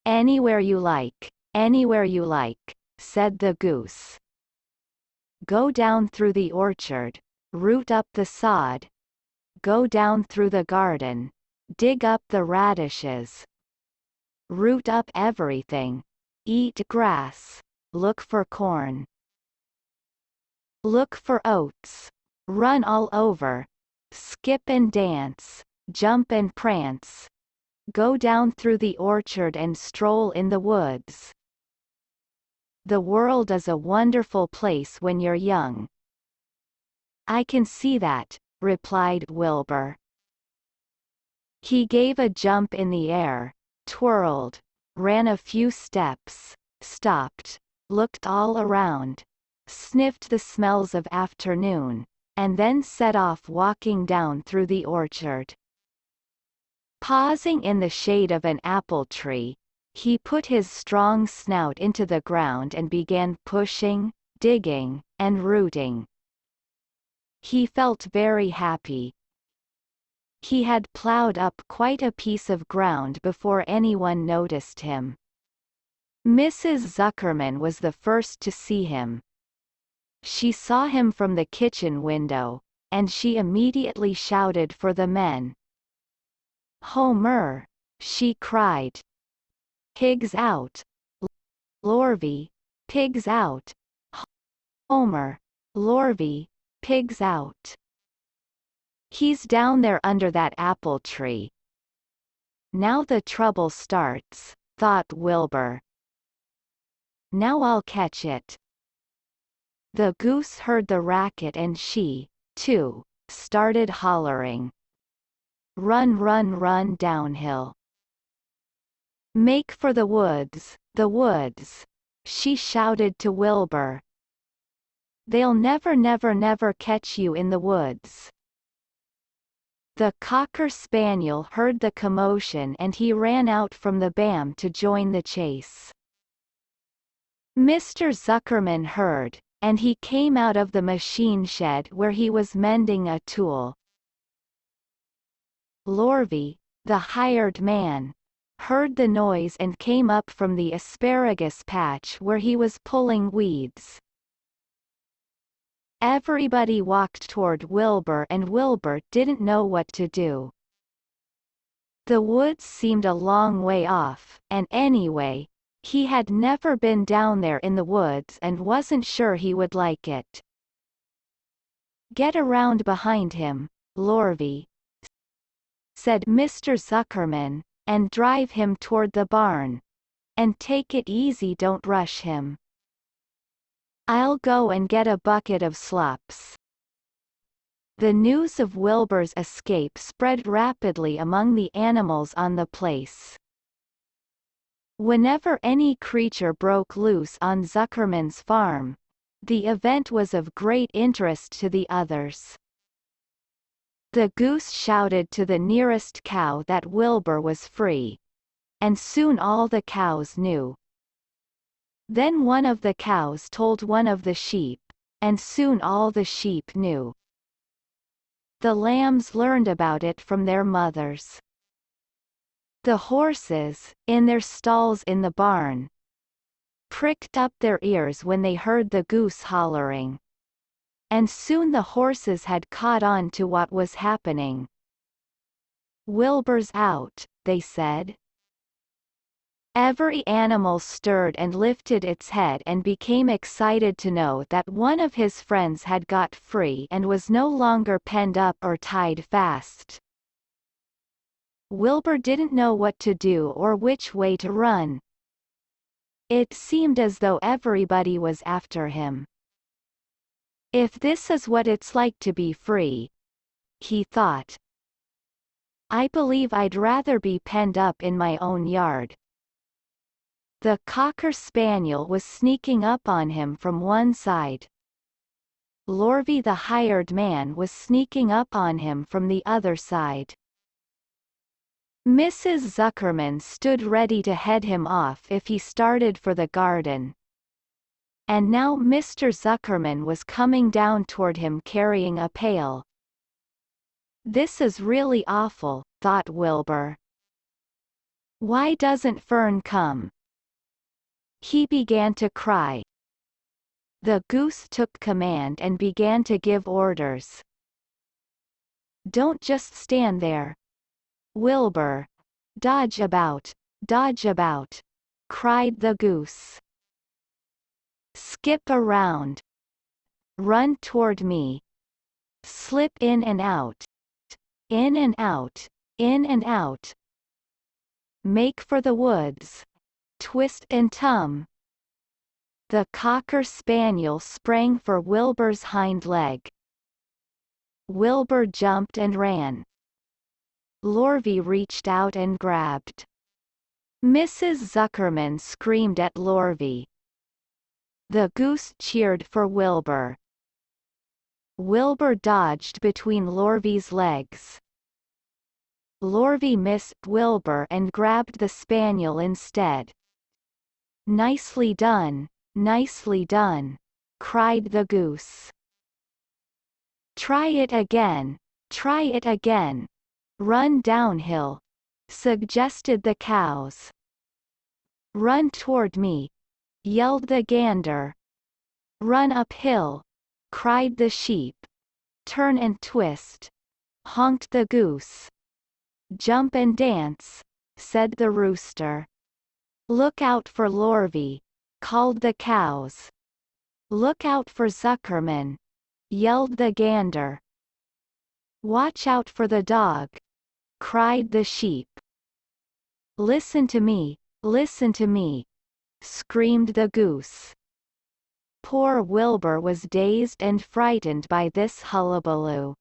Anywhere you like, said the goose. Go down through the orchard, root up the sod. Go down through the garden, dig up the radishes. Root up everything. Eat grass. Look for corn. Look for oats. Run all over. Skip and dance. Jump and prance. Go down through the orchard and stroll in the woods. The world is a wonderful place when you're young. I can see that, replied Wilbur. He gave a jump in the air, twirled, ran a few steps, stopped, looked all around, sniffed the smells of afternoon, and then set off walking down through the orchard. Pausing in the shade of an apple tree, he put his strong snout into the ground and began pushing, digging, and rooting. He felt very happy. He had plowed up quite a piece of ground before anyone noticed him. Mrs. Zuckerman was the first to see him. She saw him from the kitchen window, and she immediately shouted for the men. Homer! She cried. Pigs out! Lorvy! Pigs out! Homer! Lorvy! Pigs out! He's down there under that apple tree. Now the trouble starts, thought Wilbur. Now I'll catch it. The goose heard the racket and she, too, started hollering. Run, run, run downhill. Make for the woods, she shouted to Wilbur. They'll never, never, never catch you in the woods. The Cocker Spaniel heard the commotion and he ran out from the BAM to join the chase. Mr. Zuckerman heard, and he came out of the machine shed where he was mending a tool. Lorvy, the hired man, heard the noise and came up from the asparagus patch where he was pulling weeds. Everybody walked toward Wilbur and Wilbur didn't know what to do. The woods seemed a long way off, and anyway, he had never been down there in the woods and wasn't sure he would like it. Get around behind him, Lorvy, said Mr. Zuckerman, and drive him toward the barn. And take it easy, don't rush him. I'll go and get a bucket of slops. The news of Wilbur's escape spread rapidly among the animals on the place. Whenever any creature broke loose on Zuckerman's farm, the event was of great interest to the others. The goose shouted to the nearest cow that Wilbur was free. And soon all the cows knew. Then one of the cows told one of the sheep, and soon all the sheep knew. The lambs learned about it from their mothers. The horses, in their stalls in the barn, pricked up their ears when they heard the goose hollering. And soon the horses had caught on to what was happening. Wilbur's out, they said. Every animal stirred and lifted its head and became excited to know that one of his friends had got free and was no longer penned up or tied fast. Wilbur didn't know what to do or which way to run. It seemed as though everybody was after him. If this is what it's like to be free, he thought, I believe I'd rather be penned up in my own yard. The Cocker Spaniel was sneaking up on him from one side. Lorvy the hired man was sneaking up on him from the other side. Mrs. Zuckerman stood ready to head him off if he started for the garden. And now Mr. Zuckerman was coming down toward him carrying a pail. This is really awful, thought Wilbur. Why doesn't Fern come? He began to cry. The goose took command and began to give orders. Don't just stand there, Wilbur. Dodge about, cried the goose. Skip around. Run toward me. Slip in and out. In and out, in and out. Make for the woods. Twist and tum. The cocker spaniel sprang for Wilbur's hind leg. Wilbur jumped and ran. Lorvy reached out and grabbed. Mrs. Zuckerman screamed at Lorvy. The goose cheered for Wilbur. Wilbur dodged between Lorvy's legs. Lorvy missed Wilbur and grabbed the spaniel instead. Nicely done, cried the goose. Try it again, Run downhill, suggested the cows. Run toward me, yelled the gander. Run uphill, cried the sheep. Turn and twist, honked the goose. Jump and dance, said the rooster. Look out for Lorvy, called the cows. Look out for Zuckerman, yelled the gander. Watch out for the dog, cried the sheep. Listen to me, screamed the goose. Poor Wilbur was dazed and frightened by this hullabaloo.